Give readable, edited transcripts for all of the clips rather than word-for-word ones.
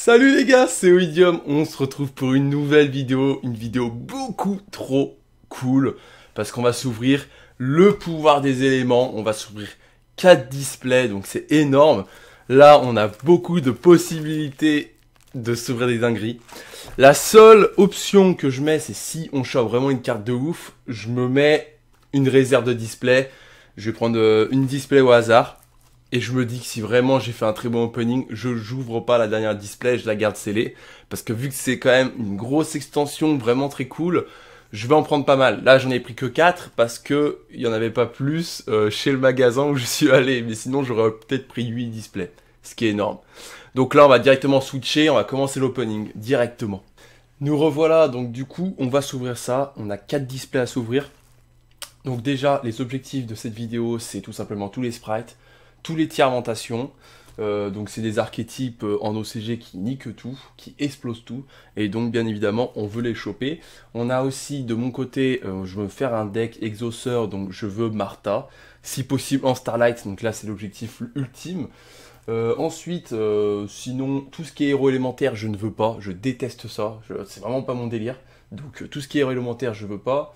Salut les gars, c'est Oidium, on se retrouve pour une nouvelle vidéo, une vidéo beaucoup trop cool, parce qu'on va s'ouvrir le pouvoir des éléments, on va s'ouvrir 4 displays, donc c'est énorme. Là, on a beaucoup de possibilités de s'ouvrir des dingueries. La seule option que je mets, c'est si on chope vraiment une carte de ouf, je me mets une réserve de display, je vais prendre une display au hasard. Et je me dis que si vraiment j'ai fait un très bon opening, je n'ouvre pas la dernière display, je la garde scellée. Parce que vu que c'est quand même une grosse extension vraiment très cool, je vais en prendre pas mal. Là, j'en ai pris que 4 parce que il n'y en avait pas plus chez le magasin où je suis allé. Mais sinon, j'aurais peut-être pris 8 displays, ce qui est énorme. Donc là, on va directement switcher, on va commencer l'opening directement. Nous revoilà, donc du coup, on va s'ouvrir ça. On a 4 displays à s'ouvrir. Donc déjà, les objectifs de cette vidéo, c'est tout simplement tous les sprites. Tous les tiers-mentations, donc c'est des archétypes en OCG qui niquent tout, qui explosent tout, et donc bien évidemment on veut les choper. On a aussi de mon côté, je veux faire un deck exauceur, donc je veux Martha, si possible en Starlight, donc là c'est l'objectif ultime. Ensuite, sinon tout ce qui est héros élémentaire je ne veux pas, je déteste ça, c'est vraiment pas mon délire, donc tout ce qui est héros élémentaire je veux pas.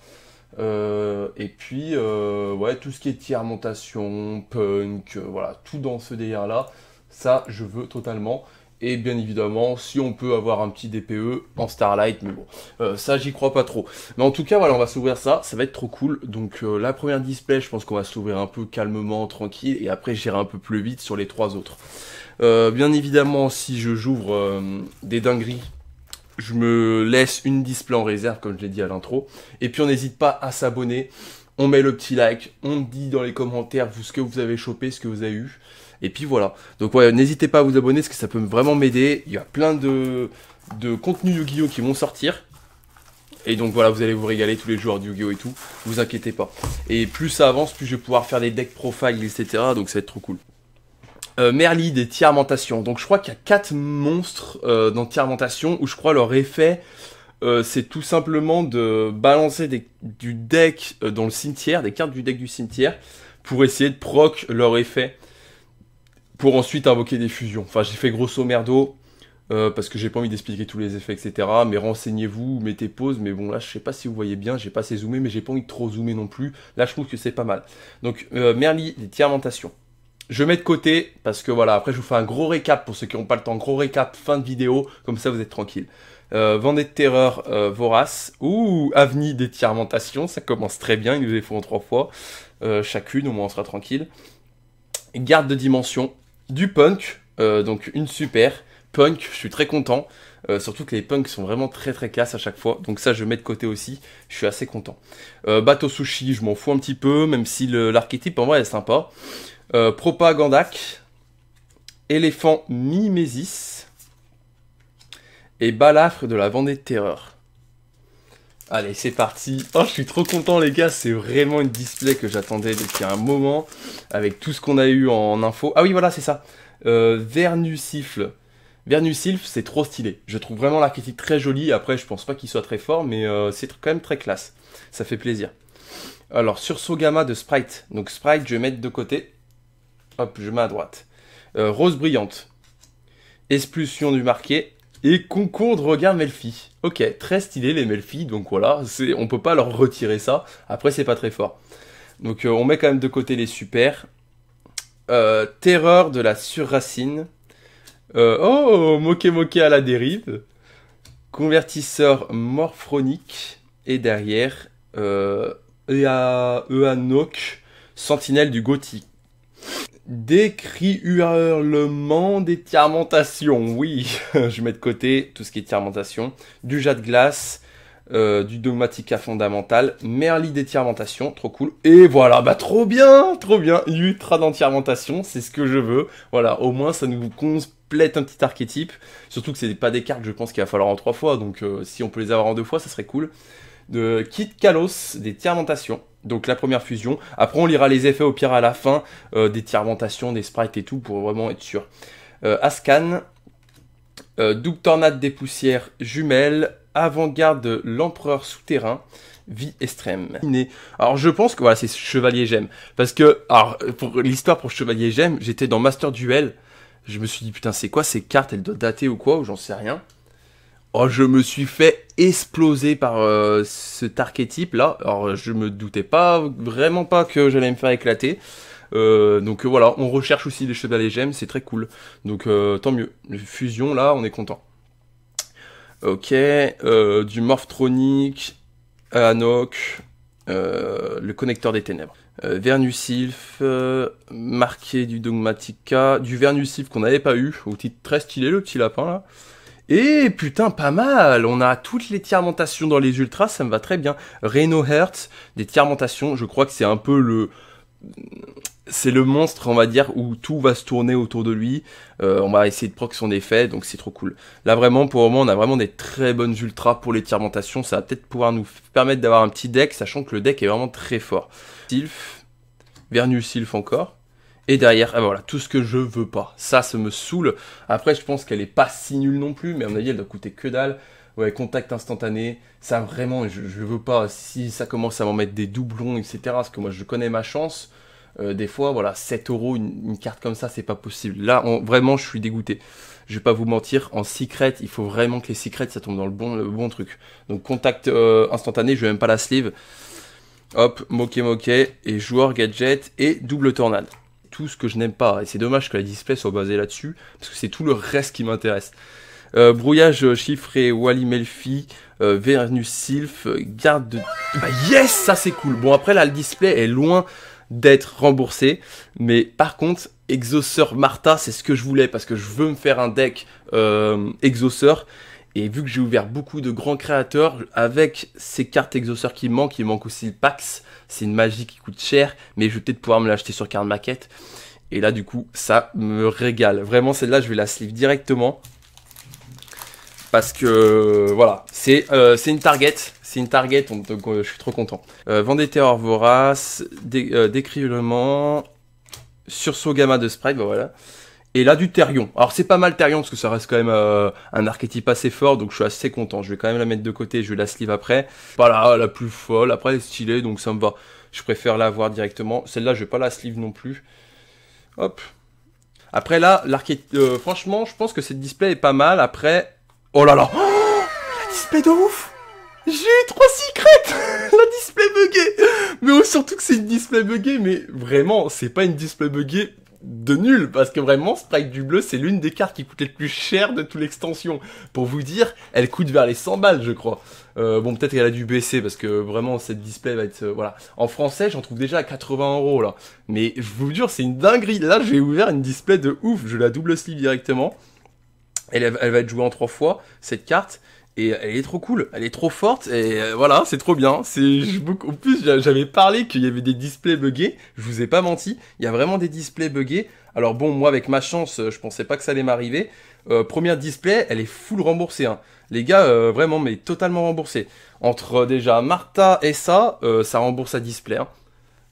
Et puis ouais, tout ce qui est tiers-montation, punk, voilà, tout dans ce délire là, ça je veux totalement. Et bien évidemment, si on peut avoir un petit DPE en Starlight, mais bon, ça j'y crois pas trop. Mais en tout cas, voilà, on va s'ouvrir ça, ça va être trop cool. Donc la première display, je pense qu'on va s'ouvrir un peu calmement, tranquille, et après j'irai un peu plus vite sur les 3 autres. Bien évidemment, si j'ouvre des dingueries, je me laisse une display en réserve, comme je l'ai dit à l'intro. Et puis on n'hésite pas à s'abonner. On met le petit like. On dit dans les commentaires ce que vous avez chopé, ce que vous avez eu. Et puis voilà. Donc ouais, n'hésitez pas à vous abonner, parce que ça peut vraiment m'aider. Il y a plein de contenus Yu-Gi-Oh qui vont sortir. Et donc voilà, vous allez vous régaler, tous les joueurs de Yu-Gi-Oh et tout. Vous inquiétez pas. Et plus ça avance, plus je vais pouvoir faire des decks profile, etc. Donc ça va être trop cool. Merly des tiers-mentations. Donc je crois qu'il y a 4 monstres dans tiers-mentation où je crois leur effet c'est tout simplement de balancer du deck dans le cimetière, des cartes du deck du cimetière, pour essayer de proc leur effet, pour ensuite invoquer des fusions. Enfin j'ai fait grosso merdo, parce que j'ai pas envie d'expliquer tous les effets, etc. Mais renseignez-vous, mettez pause, mais bon là je sais pas si vous voyez bien, j'ai pas assez zoomé, mais j'ai pas envie de trop zoomer non plus. Là je trouve que c'est pas mal. Donc Merly des tiers-mentations. Je mets de côté, parce que voilà, après je vous fais un gros récap, pour ceux qui n'ont pas le temps, gros récap, fin de vidéo, comme ça vous êtes tranquille. Vendée de terreur, vorace, ouh, Avenue des tiers-mentations, ça commence très bien, ils nous les font 3 fois, chacune, au moins on sera tranquille. Garde de dimension, du punk, donc une super, punk, je suis très content, surtout que les punks sont vraiment très très classe à chaque fois, donc ça je mets de côté aussi, je suis assez content. Bateau sushi, je m'en fous un petit peu, même si l'archétype en vrai est sympa. Propagandac, éléphant mimésis et balafre de la vendée de terreur. Allez, c'est parti. Oh, je suis trop content les gars, c'est vraiment une display que j'attendais depuis un moment, avec tout ce qu'on a eu en info. Ah oui, voilà, c'est ça. Vernusifle. Vernusifle, c'est trop stylé. Je trouve vraiment l'archétype très joli. Après, je pense pas qu'il soit très fort, mais c'est quand même très classe. Ça fait plaisir. Alors, sursaut gamma de Sprite. Donc Sprite, je vais mettre de côté. Hop, je mets à droite. Rose brillante. Expulsion du marqué. Et concours de regard Melfi. Ok, très stylé les Melfi. Donc voilà, on peut pas leur retirer ça. Après, c'est pas très fort. Donc on met quand même de côté les super. Terreur de la surracine. Oh, moqué à la dérive. Convertisseur morphronique. Et derrière, Eanok, sentinelle du gothique. Des cris hurlements des tiers-mentations, oui, je mets de côté tout ce qui est tiers-mentation, du jas de glace, du dogmatica fondamental, Merly des tiers-mentations, trop cool, et voilà, bah trop bien, ultra dans tiers-mentation, c'est ce que je veux, voilà, au moins ça nous complète un petit archétype, surtout que c'est pas des cartes, je pense qu'il va falloir en 3 fois, donc si on peut les avoir en 2 fois, ça serait cool. De Kit Kalos, des tiers-mentations. Donc la première fusion. Après on lira les effets au pire à la fin, des tiers-mentations, des sprites et tout, pour vraiment être sûr. Ascan, double tornade des poussières jumelles, avant-garde de l'empereur souterrain, vie extrême. Alors je pense que voilà, c'est Chevalier Gemme. Parce que, alors pour l'histoire pour Chevalier Gemme, j'étais dans Master Duel, Je me suis dit, putain, c'est quoi ces cartes? Elles doivent dater ou quoi? Ou j'en sais rien. Oh, je me suis fait exploser par cet archétype là. Alors, je me doutais pas, vraiment pas que j'allais me faire éclater. Donc voilà, on recherche aussi les chevaliers gemmes, c'est très cool. Donc tant mieux. Fusion là, on est content. Ok, du Morphtronic, Anok, le connecteur des ténèbres. Vernusylph, marqué du Dogmatica, du Vernusylph qu'on n'avait pas eu, au titre très stylé le petit lapin là. Et putain, pas mal. On a toutes les tiers-mentations dans les ultras, ça me va très bien. Reno Hertz, des tiers-mentations, je crois que c'est un peu le... C'est le monstre, on va dire, où tout va se tourner autour de lui. On va essayer de proc son effet, donc c'est trop cool. Là, vraiment, pour le moment, on a vraiment des très bonnes ultras pour les tiers-mentations. Ça va peut-être pouvoir nous permettre d'avoir un petit deck, sachant que le deck est vraiment très fort. Sylph, Vernusylph encore. Et derrière, ah, voilà, tout ce que je veux pas. Ça me saoule. Après, je pense qu'elle est pas si nulle non plus, mais à mon avis, elle doit coûter que dalle. Ouais, contact instantané. Ça, vraiment, je veux pas. Si ça commence à m'en mettre des doublons, etc., parce que moi, je connais ma chance. Des fois, voilà, 7 € une carte comme ça, c'est pas possible. Là, vraiment, je suis dégoûté. Je vais pas vous mentir, en secret, il faut vraiment que les secrets, ça tombe dans le bon truc. Donc, contact instantané, je vais même pas la sleeve. Hop, moqué, et joueur gadget, et double tornade. Tout ce que je n'aime pas, et c'est dommage que la display soit basée là-dessus, parce que c'est tout le reste qui m'intéresse. Brouillage chiffré, Wally Melfi, Vernusylph, garde de... Bah yes, ça c'est cool. Bon après là le display est loin d'être remboursé, mais par contre Exauceur Martha c'est ce que je voulais, parce que je veux me faire un deck Exauceur, et vu que j'ai ouvert beaucoup de grands créateurs, avec ces cartes Exauceur qui manquent, il manque aussi le Pax, c'est une magie qui coûte cher, mais je vais peut-être pouvoir me l'acheter sur carte maquette, et là du coup ça me régale, vraiment celle-là je vais la sleeve directement, parce que voilà, c'est une target, donc je suis trop content. Vendetta vorace, décrivement, sursaut gamma de sprite, bah voilà. Et là du Therion. Alors c'est pas mal Therion parce que ça reste quand même un archétype assez fort, donc je suis assez content. Je vais quand même la mettre de côté, je vais la sleeve après. Pas la plus folle, après elle est stylée, donc ça me va. Je préfère la voir directement. Celle-là je vais pas la sleeve non plus. Hop. Après là, franchement je pense que cette display est pas mal. Après... Oh là là, oh, la display de ouf. J'ai eu 3 secrets. La display buggée. Mais surtout que c'est une display buggée, mais vraiment, c'est pas une display buggée de nul, parce que vraiment, Sprite du bleu, c'est l'une des cartes qui coûte le plus cher de toute l'extension. Pour vous dire, elle coûte vers les 100 balles, je crois. Bon, peut-être qu'elle a dû baisser, parce que vraiment, cette display va être... voilà. En français, j'en trouve déjà à 80 €, là. Mais je vous jure, c'est une dinguerie. Là, j'ai ouvert une display de ouf. Je la double sleeve directement. Elle va être jouée en 3 fois, cette carte, et elle est trop cool, elle est trop forte, et voilà, c'est trop bien. En plus, j'avais parlé qu'il y avait des displays buggés, je vous ai pas menti, il y a vraiment des displays buggés. Alors bon, moi avec ma chance, je pensais pas que ça allait m'arriver. Première display, elle est full remboursée, hein. Les gars, vraiment, mais totalement remboursée. Entre déjà Martha et ça rembourse à display, hein.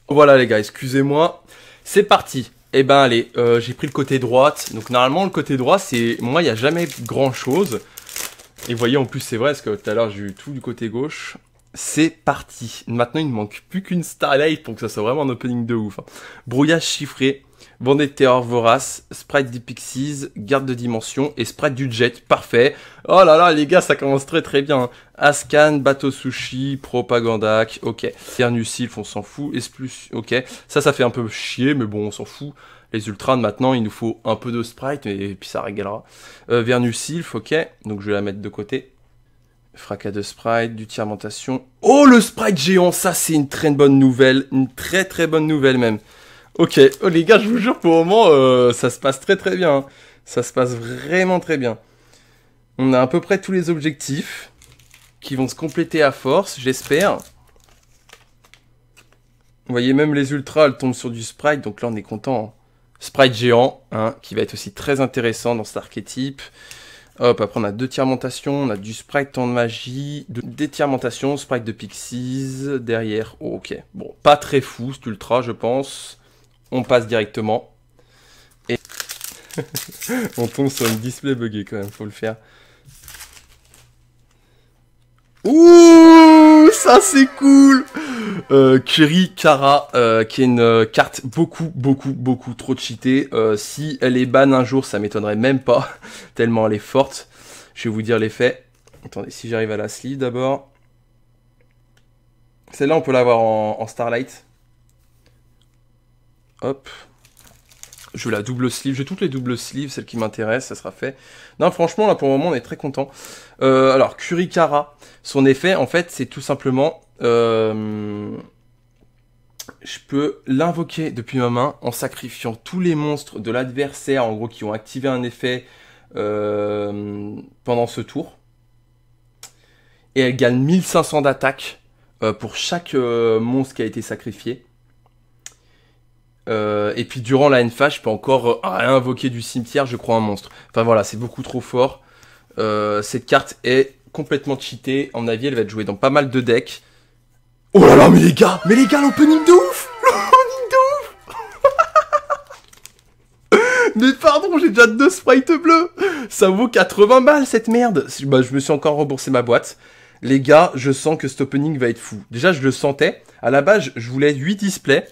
Voilà les gars, excusez-moi, c'est parti. Eh ben allez, j'ai pris le côté droite. Donc normalement le côté droit c'est... Moi il n'y a jamais grand chose. Et vous voyez en plus c'est vrai parce que tout à l'heure j'ai eu tout du côté gauche. C'est parti. Maintenant il ne manque plus qu'une Starlight pour que ça soit vraiment un opening de ouf, hein. Brouillage chiffré, Vendetta vorace, Sprite des Pixies, garde de dimension et Sprite du Jet. Parfait. Oh là là les gars ça commence très bien, hein. Ascan, Bateau Sushi, Propagandac, ok. Vernusylph, on s'en fout. Plus, ok. Ça fait un peu chier, mais bon, on s'en fout. Les ultras, maintenant, il nous faut un peu de sprite, et puis ça régalera. Vernusylph, ok. Donc je vais la mettre de côté. Fracas de sprite, du tiers-mentation. Oh, le sprite géant, ça c'est une très bonne nouvelle. Une très bonne nouvelle même. Ok, oh, les gars, je vous jure, pour le moment, ça se passe très bien, hein. Ça se passe vraiment très bien. On a à peu près tous les objectifs qui vont se compléter à force, j'espère. Vous voyez, même les ultras, elles tombent sur du sprite, donc là on est content, hein. Sprite géant, hein, qui va être aussi très intéressant dans cet archétype. Hop, après on a 2 tiers-mentations, on a du sprite temps de magie, des tiers-mentations, sprite de Pixies, derrière, oh, ok. Bon, pas très fou cet ultra, je pense. On passe directement. Et on tombe sur une display buggée quand même, faut le faire. Ouh, Ça c'est cool. Kuri Kara, qui est une carte beaucoup trop cheatée. Si elle est ban un jour, ça m'étonnerait même pas, tellement elle est forte. Je vais vous dire l'effet. Attendez, si j'arrive à la sleeve d'abord. Celle-là, on peut l'avoir en Starlight. Hop. Je veux la double sleeve. J'ai toutes les doubles sleeves, celles qui m'intéressent, ça sera fait. Non, franchement, là, pour le moment, on est très content. Alors, Kuri Kara, son effet, en fait, c'est tout simplement... je peux l'invoquer depuis ma main en sacrifiant tous les monstres de l'adversaire, en gros, qui ont activé un effet pendant ce tour. Et elle gagne 1500 d'attaque pour chaque monstre qui a été sacrifié. Et puis durant la end-phase, je peux encore invoquer du cimetière, je crois, un monstre. Enfin voilà, c'est beaucoup trop fort. Cette carte est complètement cheatée. En avis, elle va être jouée dans pas mal de decks. Oh là là, mais les gars, l'opening de ouf! L'opening de ouf! Mais pardon, j'ai déjà 2 sprites bleus! Ça vaut 80 balles cette merde! Bah, je me suis encore remboursé ma boîte. Les gars, je sens que cet opening va être fou. Déjà, je le sentais. À la base, je voulais 8 displays.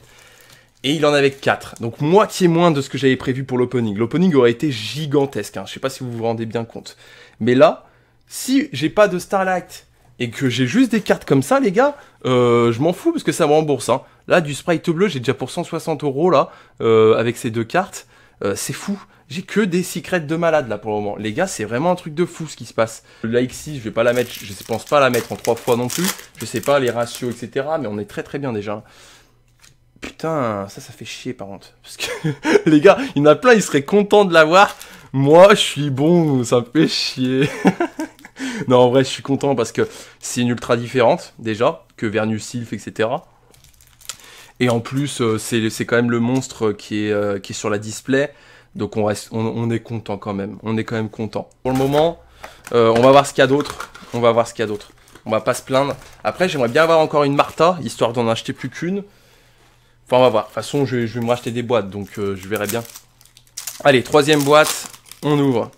Et il en avait 4. Donc, moitié moins de ce que j'avais prévu pour l'opening. L'opening aurait été gigantesque. Hein. Je sais pas si vous vous rendez bien compte. Mais là, si j'ai pas de Starlight et que j'ai juste des cartes comme ça, les gars, je m'en fous parce que ça me rembourse. Hein. Là, du sprite bleu, j'ai déjà pour 160 € là, avec ces 2 cartes. C'est fou. J'ai que des secrets de malade là pour le moment. Les gars, c'est vraiment un truc de fou ce qui se passe. La XI, je vais pas la mettre, je pense pas la mettre en 3 fois non plus. Je sais pas les ratios, etc. Mais on est très bien déjà. Putain, ça fait chier par contre. Parce que les gars, il y en a plein, ils seraient contents de l'avoir. Moi, je suis bon, ça me fait chier. Non, en vrai, je suis content parce que c'est une ultra différente, déjà, que Vernus Sylph, etc. Et en plus, c'est quand même le monstre qui est sur la display. Donc on est content quand même. On est quand même content. Pour le moment, on va voir ce qu'il y a d'autre. On va pas se plaindre. Après, j'aimerais bien avoir encore une Martha, histoire d'en acheter plus qu'une. Enfin, on va voir. De toute façon, je vais me racheter des boîtes, donc je verrai bien. Allez, 3e boîte, on ouvre.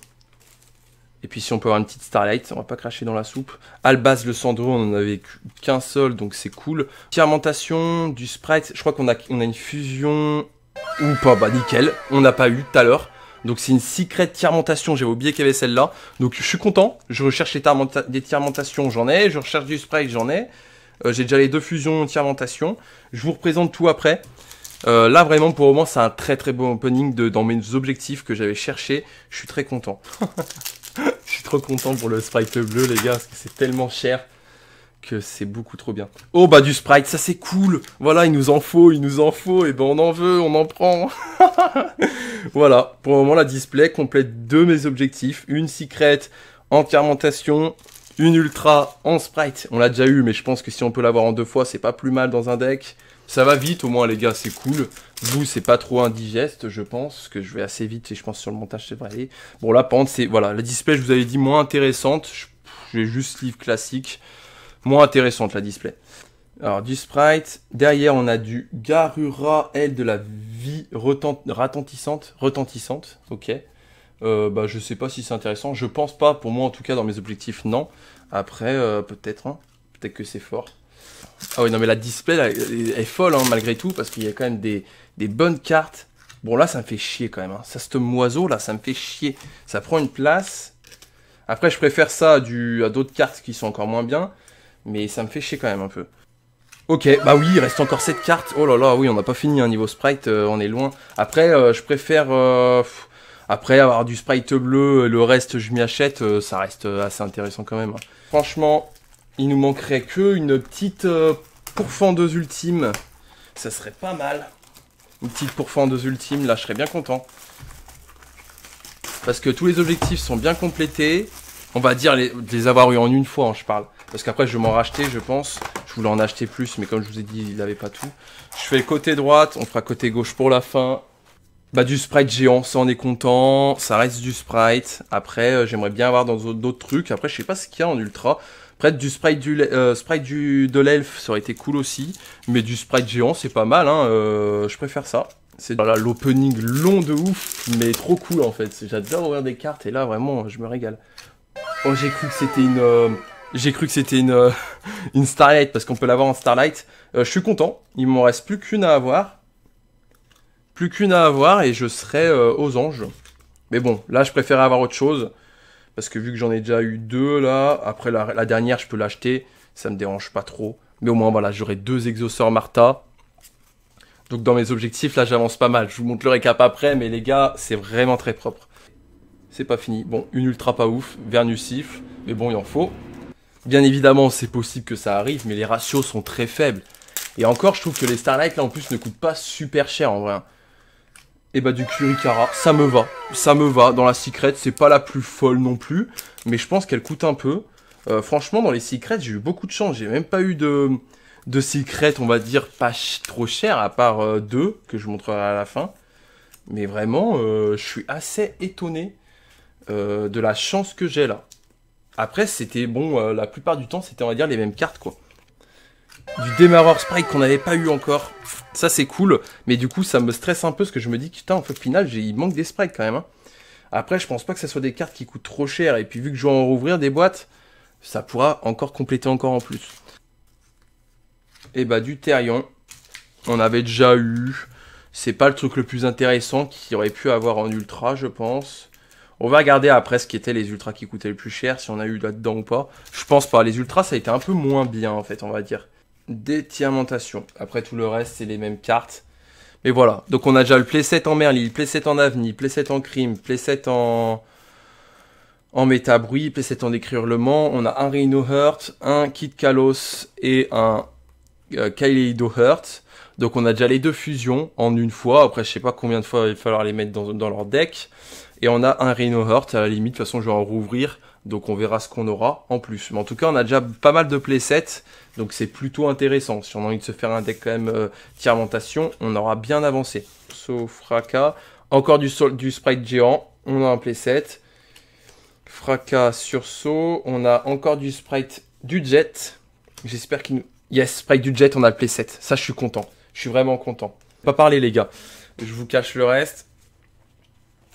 Et puis si on peut avoir une petite Starlight, on va pas cracher dans la soupe. Albaz le Cendreux, on en avait qu'un seul, donc c'est cool. Fermentation, du Sprite, je crois qu'on a une fusion ou pas, bah nickel. On n'a pas eu tout à l'heure. Donc c'est une secret fermentation, j'avais oublié qu'il y avait celle-là. Donc je suis content, je recherche des fermentations, j'en ai. Je recherche du Sprite, j'en ai. J'ai déjà les 2 fusions de fermentation. Je vous représente tout après. Là vraiment pour le moment c'est un très bon opening dans mes objectifs que j'avais cherché. Je suis très content. Je suis trop content pour le sprite bleu les gars, parce que c'est tellement cher que c'est beaucoup trop bien. Oh bah du sprite, ça c'est cool. Voilà, il nous en faut, et ben on en veut, on en prend. Voilà, pour le moment la display complète 2 mes objectifs. Une secret en fermentation, une ultra en sprite. On l'a déjà eu, mais je pense que si on peut l'avoir en 2 fois, c'est pas plus mal dans un deck. Ça va vite au moins les gars, c'est cool. Vous, c'est pas trop indigeste, je pense, que je vais assez vite et je pense sur le montage, c'est vrai. Bon là, par contre, c'est, voilà, la display, je vous avais dit, moins intéressante. Je vais juste sleeve classique. Moins intéressante, la display. Alors, du sprite. Derrière, on a du Garura, aile de la vie retentissante. Ok. Bah, je sais pas si c'est intéressant. Je pense pas, pour moi, en tout cas, dans mes objectifs, non. Après, peut-être, hein. Peut-être que c'est fort. Ah oui, non mais la display là, elle est folle hein, malgré tout, parce qu'il y a quand même des bonnes cartes. Bon là ça me fait chier quand même, hein. Ça, ce oiseau là, ça me fait chier. Ça prend une place. Après je préfère ça à d'autres cartes qui sont encore moins bien, mais ça me fait chier quand même un peu. Ok, bah oui, il reste encore 7 cartes. Oh là là, oui, on n'a pas fini, hein, niveau sprite, on est loin. Après, je préfère... après avoir du sprite bleu, le reste je m'y achète, ça reste assez intéressant quand même. Hein. Franchement... Il nous manquerait que une petite pourfendeuse ultime. Ça serait pas mal. Une petite pourfendeuse ultime, là je serais bien content. Parce que tous les objectifs sont bien complétés. On va dire les avoir eu en une fois, hein, je parle. Parce qu'après je vais m'en racheter, je pense. Je voulais en acheter plus, mais comme je vous ai dit, il n'avait pas tout. Je fais le côté droite, on fera côté gauche pour la fin. Bah du sprite géant, ça on est content. Ça reste du sprite. Après, j'aimerais bien avoir dans d'autres trucs. Après, je sais pas ce qu'il y a en ultra. Après, du sprite de l'elfe, ça aurait été cool aussi. Mais du sprite géant, c'est pas mal, hein. Je préfère ça. C'est voilà, l'opening long de ouf, mais trop cool en fait. J'adore ouvrir des cartes et là, vraiment, je me régale. Oh, j'ai cru que c'était J'ai cru que c'était une, une Starlight parce qu'on peut l'avoir en Starlight. Je suis content. Il m'en reste plus qu'une à avoir. Plus qu'une à avoir et je serai aux anges. Mais bon, là je préfère avoir autre chose. Parce que vu que j'en ai déjà eu deux là, après la dernière je peux l'acheter. Ça me dérange pas trop. Mais au moins voilà, j'aurai 2 exauceurs Martha. Donc dans mes objectifs là j'avance pas mal. Je vous montre le récap après, mais les gars, c'est vraiment très propre. C'est pas fini. Bon, une ultra pas ouf, Vernusifle. Mais bon, il en faut. Bien évidemment, c'est possible que ça arrive, mais les ratios sont très faibles. Et encore, je trouve que les Starlight, là, en plus, ne coûtent pas super cher, en vrai. Et bah, du Curicara, ça me va. Ça me va. Dans la Secret, c'est pas la plus folle non plus, mais je pense qu'elle coûte un peu. Franchement, dans les Secrets, j'ai eu beaucoup de chance. J'ai même pas eu de Secret, on va dire, pas trop cher, à part 2, que je vous montrerai à la fin. Mais vraiment, je suis assez étonné de la chance que j'ai, là. Après, c'était bon, la plupart du temps, c'était, on va dire, les mêmes cartes, quoi. Du démarreur sprite qu'on n'avait pas eu encore. Ça, c'est cool. Mais du coup, ça me stresse un peu, parce que je me dis que, putain, en fait, au final, il manque des sprites, quand même. Hein. Après, je pense pas que ce soit des cartes qui coûtent trop cher. Et puis, vu que je vais en rouvrir des boîtes, ça pourra encore compléter encore en plus. Et bah, du Therion. On avait déjà eu. C'est pas le truc le plus intéressant qu'il aurait pu avoir en ultra, je pense. On va regarder après ce qui étaient les ultras qui coûtaient le plus cher, si on a eu là-dedans ou pas. Je pense pas. Les ultras, ça a été un peu moins bien, en fait, on va dire. Détiamantation. Après, tout le reste, c'est les mêmes cartes. Mais voilà. Donc, on a déjà le playset en Merli, playset en Avni, playset en Crime, playset en Métabruit, playset en Décrurlement. On a un Rhino Heart, un Kid Kalos et un Kaleido Heart. Donc, on a déjà les 2 fusions en une fois. Après, je sais pas combien de fois il va falloir les mettre dans leur deck. Et on a un Rhino Heart, à la limite, de toute façon je vais en rouvrir, donc on verra ce qu'on aura en plus. Mais en tout cas, on a déjà pas mal de playsets, donc c'est plutôt intéressant. Si on a envie de se faire un deck quand même Tiamantation, on aura bien avancé. Fracas, encore du sprite géant, on a un playset. Fracas, sursaut, on a encore du sprite du jet. J'espère qu'il nous... Yes, sprite du jet, on a le playset. Ça, je suis content. Je suis vraiment content. Pas parler, les gars. Je vous cache le reste.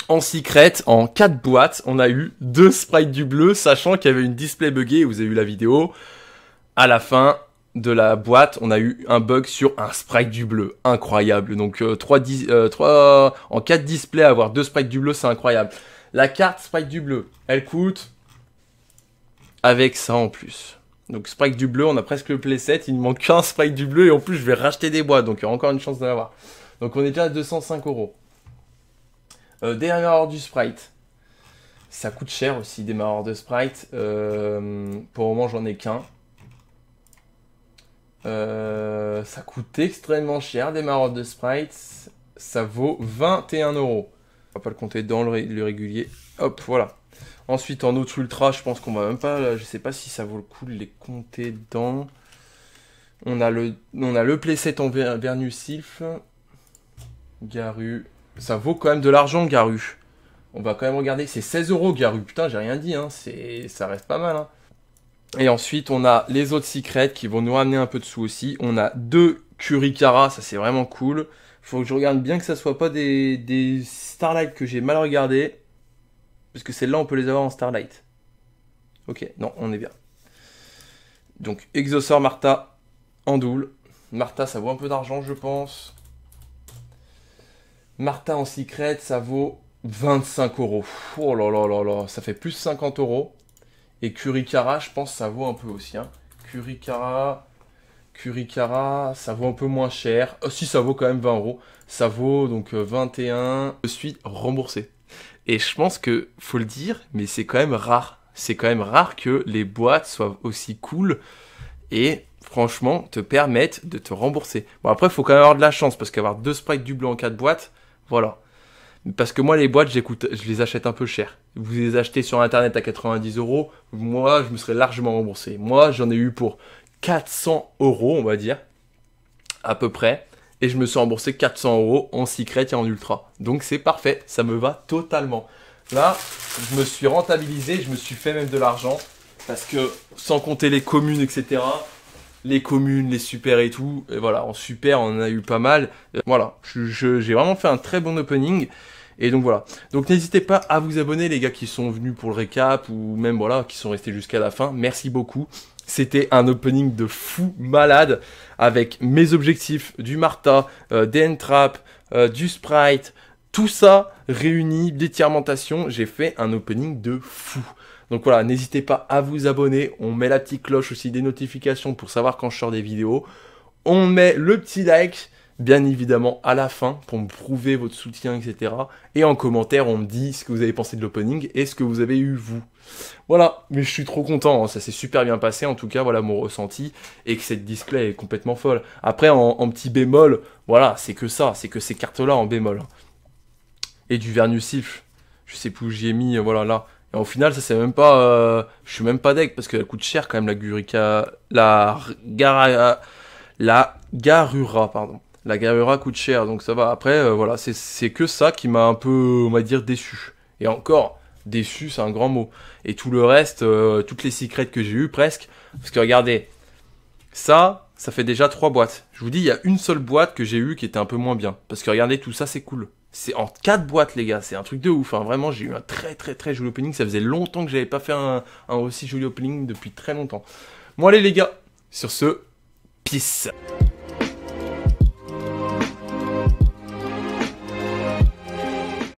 En secret, en 4 boîtes, on a eu 2 sprites du bleu, sachant qu'il y avait une display buggée, vous avez vu la vidéo. À la fin de la boîte, on a eu un bug sur un sprite du bleu. Incroyable. Donc en 4 displays, avoir 2 sprites du bleu, c'est incroyable. La carte sprite du bleu, elle coûte avec ça en plus. Donc sprite du bleu, on a presque le playset, il ne manque qu'un sprite du bleu et en plus je vais racheter des boîtes, donc il y a encore une chance de l'avoir. Donc on est déjà à 205 €. Démarreur du sprite. Ça coûte cher aussi, démarreur de sprite. Pour le moment, j'en ai qu'un. Ça coûte extrêmement cher, démarreur de sprite. Ça vaut 21 €. On va pas le compter dans le régulier. Hop, voilà. Ensuite, en autre ultra, je pense qu'on va même pas... Je sais pas si ça vaut le coup de les compter dedans. On a le playset en Vernusifle. Garu... Ça vaut quand même de l'argent, Garu. On va quand même regarder. C'est 16 € Garu. Putain, j'ai rien dit. Hein. Ça reste pas mal. Hein. Et ensuite, on a les autres secrets qui vont nous ramener un peu de sous aussi. On a 2 Curicara. Ça, c'est vraiment cool. Faut que je regarde bien que ça soit pas des Starlight que j'ai mal regardé. Parce que celles-là, on peut les avoir en Starlight. Ok, non, on est bien. Donc, Exauceur Martha en double. Martha, ça vaut un peu d'argent, je pense. Martha en secret, ça vaut 25 €. Oh là là là là, ça fait plus 50 €. Et Curicara, je pense que ça vaut un peu aussi. Hein. Curicara, ça vaut un peu moins cher. Oh, si, ça vaut quand même 20 €. Ça vaut donc 21. Je suis remboursé. Et je pense que, faut le dire, mais c'est quand même rare. C'est quand même rare que les boîtes soient aussi cool et franchement te permettent de te rembourser. Bon, après, il faut quand même avoir de la chance parce qu'avoir 2 sprites du bleu en 4 boîtes, voilà. Parce que moi, les boîtes, je les achète un peu cher. Vous les achetez sur internet à 90 €, moi, je me serais largement remboursé. Moi, j'en ai eu pour 400 €, on va dire, à peu près. Et je me suis remboursé 400 € en secret et en ultra. Donc c'est parfait, ça me va totalement. Là, je me suis rentabilisé, je me suis fait même de l'argent. Parce que, sans compter les communes, etc., les communes, les super et tout, et voilà, en super, on en a eu pas mal. Voilà, j'ai vraiment fait un très bon opening. Et donc voilà. Donc n'hésitez pas à vous abonner les gars qui sont venus pour le récap ou même voilà qui sont restés jusqu'à la fin. Merci beaucoup. C'était un opening de fou malade avec mes objectifs, du Martha, des Entrap, du Sprite, tout ça réuni, d'étirmentation. J'ai fait un opening de fou. Donc voilà, n'hésitez pas à vous abonner. On met la petite cloche aussi des notifications pour savoir quand je sors des vidéos. On met le petit like, bien évidemment, à la fin pour me prouver votre soutien, etc. Et en commentaire, on me dit ce que vous avez pensé de l'opening et ce que vous avez eu, vous. Voilà, mais je suis trop content, hein. Ça s'est super bien passé, en tout cas, voilà mon ressenti, et que cette display est complètement folle. Après, en petit bémol, voilà, c'est que ça, c'est que ces cartes-là en bémol. Et du Vernusif, je sais plus où j'y ai mis, voilà, là. Et au final, ça c'est même pas, je suis même pas deg, parce qu'elle coûte cher quand même, la Gurica, la Garura, pardon. La Garura coûte cher, donc ça va. Après, voilà, c'est que ça qui m'a un peu, on va dire, déçu. Et encore, déçu, c'est un grand mot. Et tout le reste, toutes les secrets que j'ai eu presque. Parce que regardez, ça fait déjà 3 boîtes. Je vous dis, il y a une seule boîte que j'ai eue qui était un peu moins bien. Parce que regardez, tout ça, c'est cool. C'est en 4 boîtes, les gars. C'est un truc de ouf. Hein. Vraiment, j'ai eu un très joli opening. Ça faisait longtemps que j'avais pas fait un aussi joli opening depuis très longtemps. Bon, allez, les gars. Sur ce, peace.